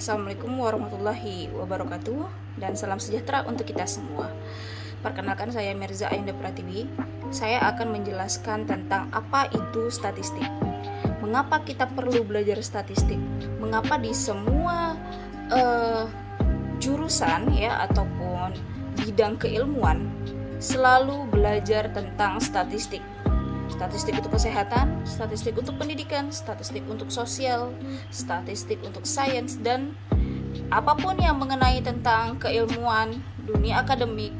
Assalamualaikum warahmatullahi wabarakatuh dan salam sejahtera untuk kita semua. Perkenalkan, saya Mirza Ainda Pratiwi. Saya akan menjelaskan tentang apa itu statistik. Mengapa kita perlu belajar statistik? Mengapa di semua jurusan ya ataupun bidang keilmuan selalu belajar tentang statistik. Statistik untuk kesehatan, statistik untuk pendidikan, statistik untuk sosial, statistik untuk sains, dan apapun yang mengenai tentang keilmuan dunia akademik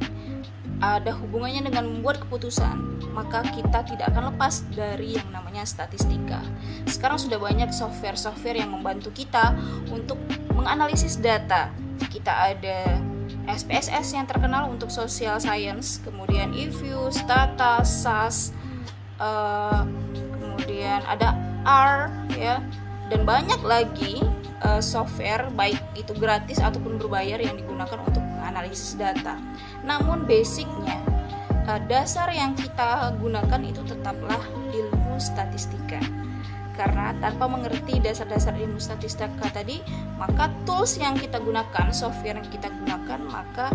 ada hubungannya dengan membuat keputusan, maka kita tidak akan lepas dari yang namanya statistika. Sekarang sudah banyak software-software yang membantu kita untuk menganalisis data. Kita ada SPSS yang terkenal untuk social science, kemudian eView, Stata, SAS, kemudian ada R ya, dan banyak lagi software baik itu gratis ataupun berbayar yang digunakan untuk menganalisis data. Namun basicnya dasar yang kita gunakan itu tetaplah ilmu statistika. Karena tanpa mengerti dasar-dasar ilmu statistika tadi, maka tools yang kita gunakan, software yang kita gunakan, maka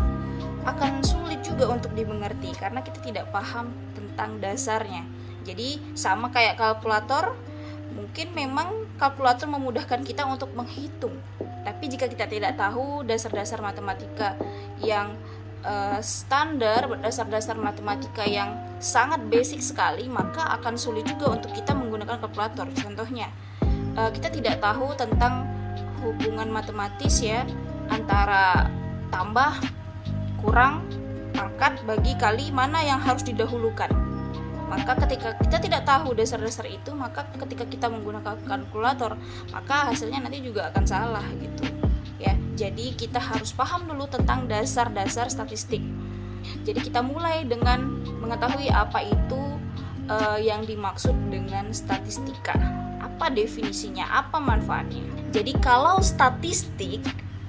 akan sulit juga untuk dimengerti karena kita tidak paham tentang dasarnya. Jadi sama kayak kalkulator, mungkin memang kalkulator memudahkan kita untuk menghitung. Tapi jika kita tidak tahu dasar-dasar matematika yang standar, dasar-dasar matematika yang sangat basic sekali, maka akan sulit juga untuk kita menggunakan kalkulator. Contohnya, kita tidak tahu tentang hubungan matematis ya antara tambah, kurang, pangkat, bagi, kali, mana yang harus didahulukan. Maka ketika kita tidak tahu dasar-dasar itu, maka ketika kita menggunakan kalkulator, maka hasilnya nanti juga akan salah gitu. Ya, jadi kita harus paham dulu tentang dasar-dasar statistik. Jadi kita mulai dengan mengetahui apa itu yang dimaksud dengan statistika. Apa definisinya, apa manfaatnya. Jadi kalau statistik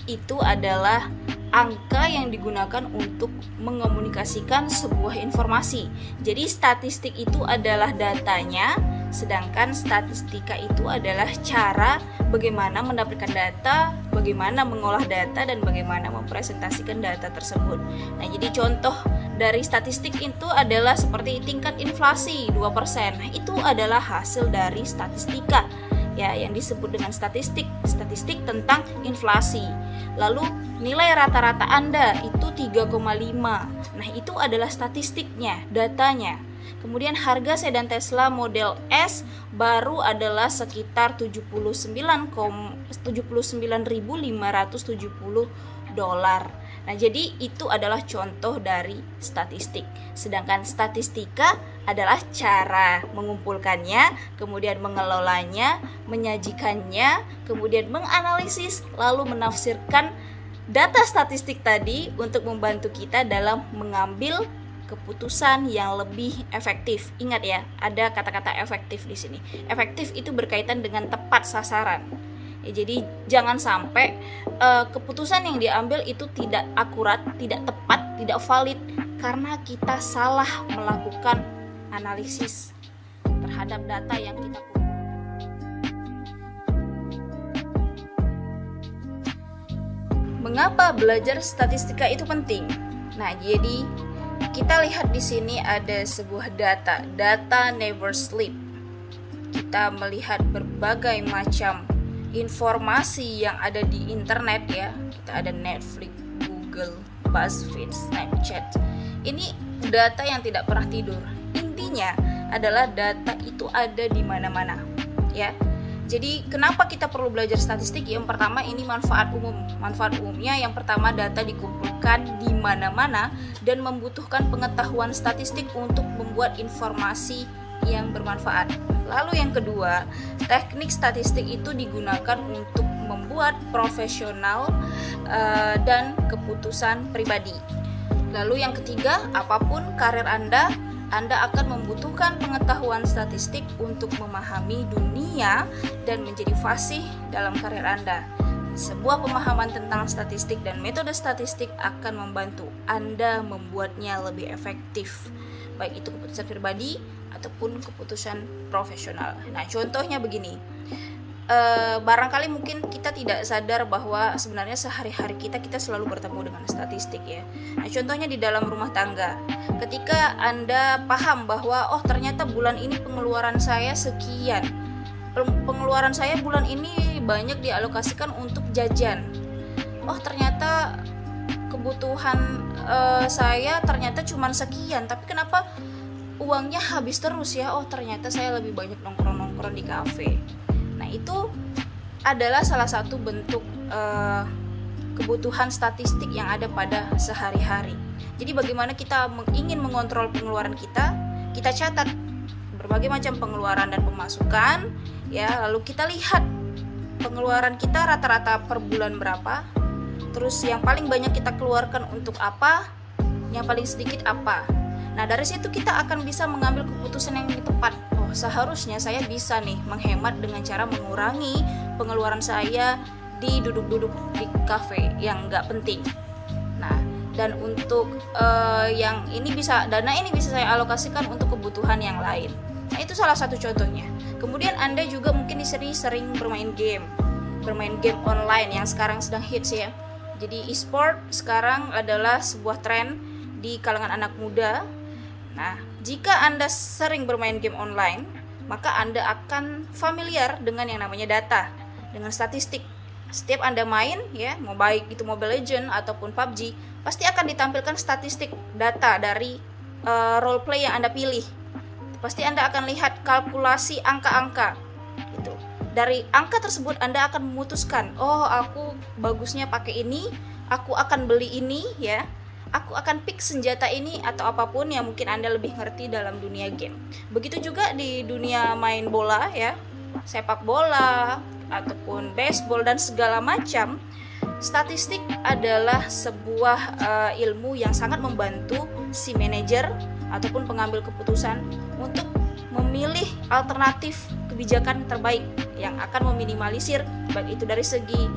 itu adalah angka yang digunakan untuk mengomunikasikan sebuah informasi. Jadi statistik itu adalah datanya, sedangkan statistika itu adalah cara bagaimana mendapatkan data, bagaimana mengolah data, dan bagaimana mempresentasikan data tersebut. Nah, jadi contoh dari statistik itu adalah seperti tingkat inflasi 2%. Nah, itu adalah hasil dari statistika ya, yang disebut dengan statistik tentang inflasi. Lalu nilai rata-rata Anda itu 3,5. Nah, itu adalah statistiknya, datanya. Kemudian harga sedan Tesla model S baru adalah sekitar 79.570 dolar. Nah, jadi itu adalah contoh dari statistik. Sedangkan statistika adalah cara mengumpulkannya, kemudian mengelolanya, menyajikannya, kemudian menganalisis, lalu menafsirkan data statistik tadi untuk membantu kita dalam mengambil keputusan yang lebih efektif. Ingat ya, ada kata-kata efektif di sini. Efektif itu berkaitan dengan tepat sasaran. Ya, jadi jangan sampai keputusan yang diambil itu tidak akurat, tidak tepat, tidak valid karena kita salah melakukan analisis terhadap data yang kita kumpulkan. Mengapa belajar statistika itu penting? Nah, jadi kita lihat di sini ada sebuah data never sleep. Kita melihat berbagai macam informasi yang ada di internet ya. Kita ada Netflix, Google, BuzzFeed, Snapchat. Ini data yang tidak pernah tidur. Intinya adalah data itu ada di mana-mana ya. Jadi kenapa kita perlu belajar statistik? Yang pertama, ini manfaat umum. Manfaat umumnya yang pertama, data dikumpulkan di mana-mana dan membutuhkan pengetahuan statistik untuk membuat informasi yang bermanfaat. Lalu yang kedua, teknik statistik itu digunakan untuk membuat profesional dan keputusan pribadi. Lalu yang ketiga, apapun karir Anda akan membutuhkan pengetahuan statistik untuk memahami dunia dan menjadi fasih dalam karir Anda. Sebuah pemahaman tentang statistik dan metode statistik akan membantu Anda membuatnya lebih efektif, baik itu keputusan pribadi ataupun keputusan profesional. Nah, contohnya begini. barangkali mungkin kita tidak sadar bahwa sebenarnya sehari-hari kita selalu bertemu dengan statistik ya. Nah, contohnya di dalam rumah tangga, ketika Anda paham bahwa ternyata bulan ini pengeluaran saya sekian, pengeluaran saya bulan ini banyak dialokasikan untuk jajan, ternyata kebutuhan saya ternyata cuma sekian, tapi kenapa uangnya habis terus ya? Ternyata saya lebih banyak nongkrong-nongkrong di kafe. Nah, itu adalah salah satu bentuk kebutuhan statistik yang ada pada sehari-hari. Jadi bagaimana kita ingin mengontrol pengeluaran kita catat berbagai macam pengeluaran dan pemasukan ya, lalu kita lihat pengeluaran kita rata-rata per bulan berapa, terus yang paling banyak kita keluarkan untuk apa, yang paling sedikit apa. Nah, dari situ kita akan bisa mengambil keputusan yang tepat. Seharusnya saya bisa nih menghemat dengan cara mengurangi pengeluaran saya di duduk-duduk di kafe yang nggak penting. Nah, dan untuk yang ini dana ini bisa saya alokasikan untuk kebutuhan yang lain. Nah, itu salah satu contohnya. Kemudian Anda juga mungkin sering bermain game online yang sekarang sedang hits ya. Jadi e-sport sekarang adalah sebuah tren di kalangan anak muda. Nah, jika Anda sering bermain game online, maka Anda akan familiar dengan yang namanya data, dengan statistik. Setiap Anda main ya, mau baik itu Mobile Legends ataupun PUBG, pasti akan ditampilkan statistik data dari role play yang Anda pilih. Pasti Anda akan lihat kalkulasi angka-angka gitu. Dari angka tersebut Anda akan memutuskan, aku bagusnya pakai ini, aku akan beli ini ya. Aku akan pick senjata ini atau apapun yang mungkin Anda lebih ngerti dalam dunia game. Begitu juga di dunia main bola ya, sepak bola ataupun baseball dan segala macam. Statistik adalah sebuah ilmu yang sangat membantu si manajer ataupun pengambil keputusan untuk memilih alternatif kebijakan terbaik yang akan meminimalisir baik itu dari segi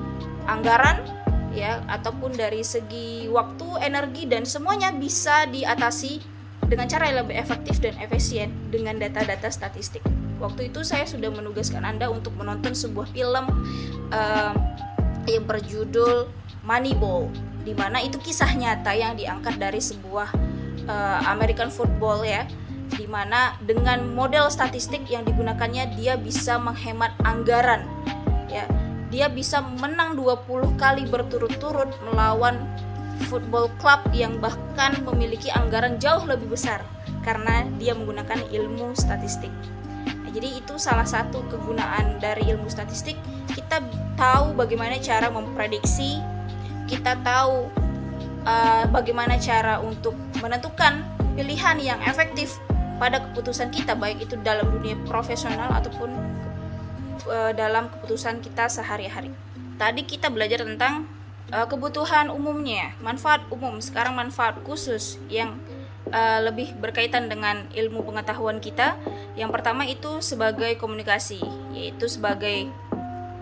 anggaran ya ataupun dari segi waktu, energi, dan semuanya bisa diatasi dengan cara yang lebih efektif dan efisien dengan data-data statistik. Waktu itu saya sudah menugaskan Anda untuk menonton sebuah film yang berjudul Moneyball, di mana itu kisah nyata yang diangkat dari sebuah American football ya, di mana dengan model statistik yang digunakannya dia bisa menghemat anggaran ya. Dia bisa menang 20 kali berturut-turut melawan football club yang bahkan memiliki anggaran jauh lebih besar karena dia menggunakan ilmu statistik. Nah, jadi itu salah satu kegunaan dari ilmu statistik. Kita tahu bagaimana cara memprediksi, kita tahu bagaimana cara untuk menentukan pilihan yang efektif pada keputusan kita, baik itu dalam dunia profesional ataupun dalam keputusan kita sehari-hari. Tadi kita belajar tentang kebutuhan umumnya, manfaat umum. Sekarang manfaat khusus yang lebih berkaitan dengan ilmu pengetahuan kita. Yang pertama itu sebagai komunikasi, yaitu sebagai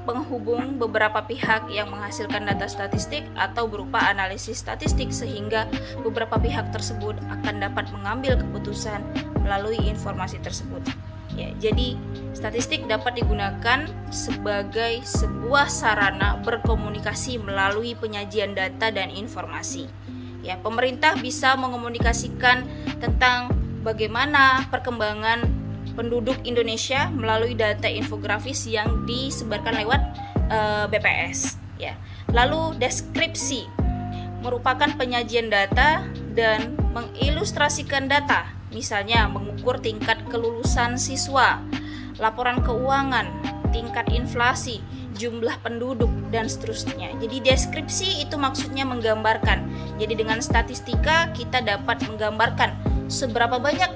penghubung beberapa pihak yang menghasilkan data statistik atau berupa analisis statistik, sehingga beberapa pihak tersebut akan dapat mengambil keputusan melalui informasi tersebut. Ya, jadi statistik dapat digunakan sebagai sebuah sarana berkomunikasi melalui penyajian data dan informasi. Ya, pemerintah bisa mengomunikasikan tentang bagaimana perkembangan penduduk Indonesia melalui data infografis yang disebarkan lewat BPS. Ya, lalu deskripsi merupakan penyajian data dan mengilustrasikan data. Misalnya mengukur tingkat kelulusan siswa, laporan keuangan, tingkat inflasi, jumlah penduduk, dan seterusnya. Jadi deskripsi itu maksudnya menggambarkan. Jadi dengan statistika kita dapat menggambarkan seberapa banyak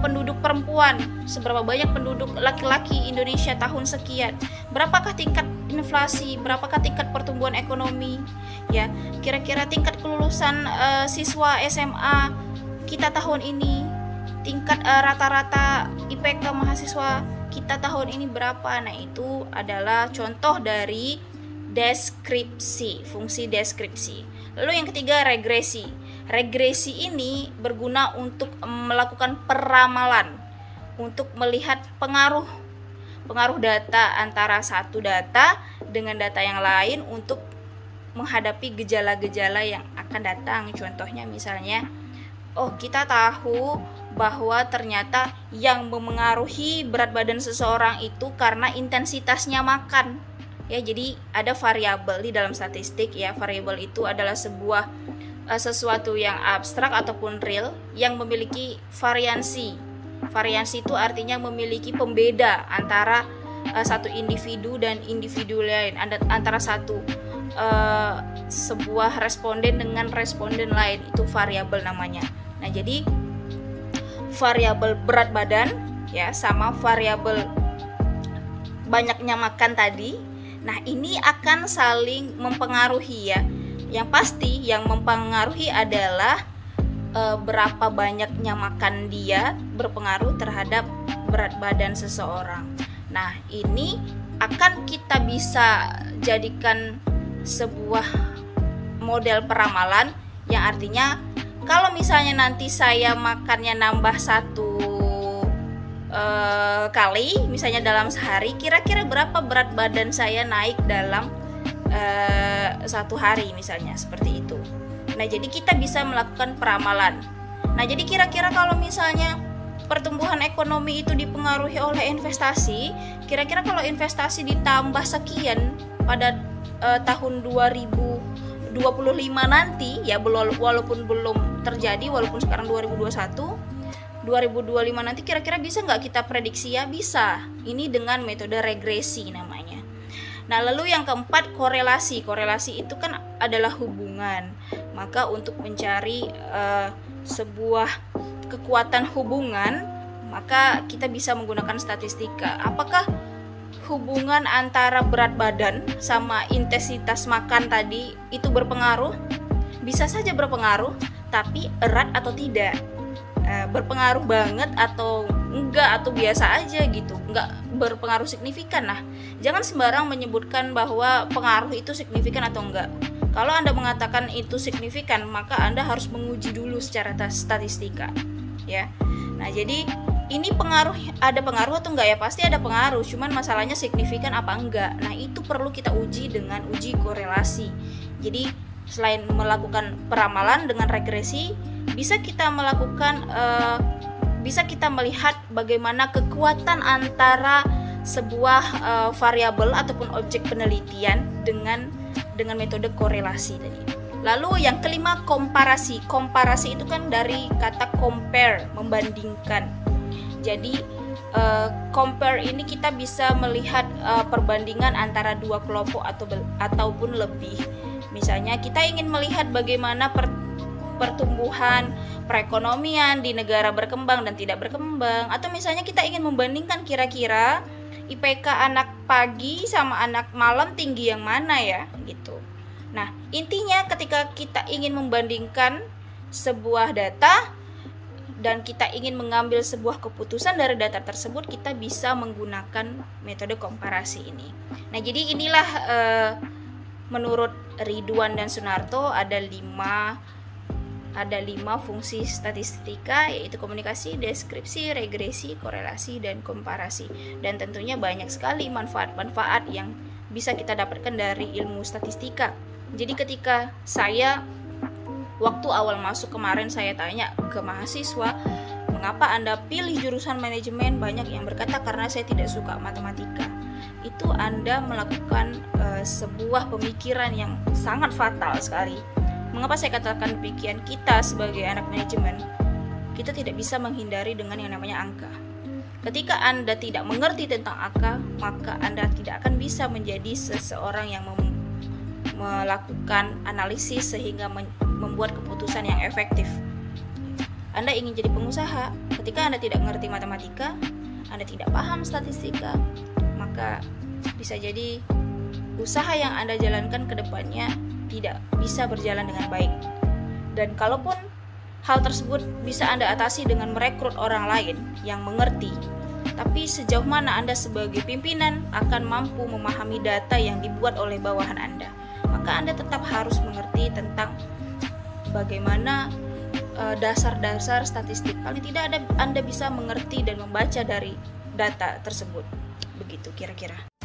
penduduk perempuan, seberapa banyak penduduk laki-laki Indonesia tahun sekian, berapakah tingkat inflasi, berapakah tingkat pertumbuhan ekonomi, ya, kira-kira tingkat kelulusan siswa SMA kita tahun ini, tingkat rata-rata IPK mahasiswa kita tahun ini berapa. Nah, itu adalah contoh dari deskripsi, fungsi deskripsi. Lalu yang ketiga, regresi. Regresi ini berguna untuk melakukan peramalan, untuk melihat pengaruh pengaruh data antara satu data dengan data yang lain untuk menghadapi gejala-gejala yang akan datang. Contohnya misalnya, kita tahu bahwa ternyata yang memengaruhi berat badan seseorang itu karena intensitasnya makan. Ya, jadi ada variabel di dalam statistik ya. Variabel itu adalah sesuatu yang abstrak ataupun real yang memiliki variansi. Variansi itu artinya memiliki pembeda antara satu individu dan individu lain, antara sebuah responden dengan responden lain, itu variabel namanya. Nah, jadi variabel berat badan ya sama variabel banyaknya makan tadi. Nah, ini akan saling mempengaruhi ya. Yang pasti yang mempengaruhi adalah berapa banyaknya makan dia berpengaruh terhadap berat badan seseorang. Nah, ini akan kita bisa jadikan sebuah model peramalan yang artinya kalau misalnya nanti saya makannya nambah 1 kali, misalnya dalam sehari, kira-kira berapa berat badan saya naik dalam 1 hari misalnya, seperti itu. Nah, jadi kita bisa melakukan peramalan. Nah, jadi kira-kira kalau misalnya pertumbuhan ekonomi itu dipengaruhi oleh investasi, kira-kira kalau investasi ditambah sekian pada tahun 2025 nanti ya, walaupun belum terjadi, walaupun sekarang 2025 nanti kira-kira bisa nggak kita prediksi? Ya bisa. Ini dengan metode regresi namanya. Nah, lalu yang keempat, korelasi. Korelasi itu kan adalah hubungan. Maka untuk mencari sebuah kekuatan hubungan, maka kita bisa menggunakan statistika. Apakah hubungan antara berat badan sama intensitas makan tadi itu berpengaruh? Bisa saja berpengaruh, tapi erat atau tidak. Berpengaruh banget atau enggak, atau biasa aja gitu, enggak berpengaruh signifikan. Nah, jangan sembarang menyebutkan bahwa pengaruh itu signifikan atau enggak. Kalau Anda mengatakan itu signifikan, maka Anda harus menguji dulu secara statistika ya. Nah, jadi ini ada pengaruh atau enggak ya? Pasti ada pengaruh, cuman masalahnya signifikan apa enggak. Nah, itu perlu kita uji dengan uji korelasi. Jadi selain melakukan peramalan dengan regresi, bisa kita melihat bagaimana kekuatan antara sebuah variabel ataupun objek penelitian dengan metode korelasi tadi. Lalu yang kelima, komparasi. Komparasi itu kan dari kata compare, membandingkan. Jadi compare ini kita bisa melihat perbandingan antara dua kelompok ataupun lebih. Misalnya kita ingin melihat bagaimana pertumbuhan perekonomian di negara berkembang dan tidak berkembang, atau misalnya kita ingin membandingkan kira-kira IPK anak pagi sama anak malam tinggi yang mana ya gitu. Nah, intinya ketika kita ingin membandingkan sebuah data dan kita ingin mengambil sebuah keputusan dari data tersebut, kita bisa menggunakan metode komparasi ini. Nah, jadi inilah menurut Ridwan dan Sunarto ada 5 fungsi statistika, yaitu komunikasi, deskripsi, regresi, korelasi, dan komparasi. Dan tentunya banyak sekali manfaat-manfaat yang bisa kita dapatkan dari ilmu statistika. Jadi ketika waktu awal masuk kemarin saya tanya ke mahasiswa, mengapa Anda pilih jurusan manajemen? Banyak yang berkata karena saya tidak suka matematika. Itu Anda melakukan sebuah pemikiran yang sangat fatal sekali. Mengapa saya katakan demikian? Kita sebagai anak manajemen, kita tidak bisa menghindari dengan yang namanya angka. Ketika Anda tidak mengerti tentang angka, maka Anda tidak akan bisa menjadi seseorang yang melakukan analisis sehingga membuat keputusan yang efektif. Anda ingin jadi pengusaha, ketika Anda tidak mengerti matematika, Anda tidak paham statistika, maka bisa jadi usaha yang Anda jalankan ke depannya tidak bisa berjalan dengan baik. Dan kalaupun hal tersebut bisa Anda atasi dengan merekrut orang lain yang mengerti, tapi sejauh mana Anda sebagai pimpinan akan mampu memahami data yang dibuat oleh bawahan Anda, maka Anda tetap harus mengerti tentang bagaimana dasar-dasar statistik. Paling tidak Anda bisa mengerti dan membaca dari data tersebut. begitu kira-kira.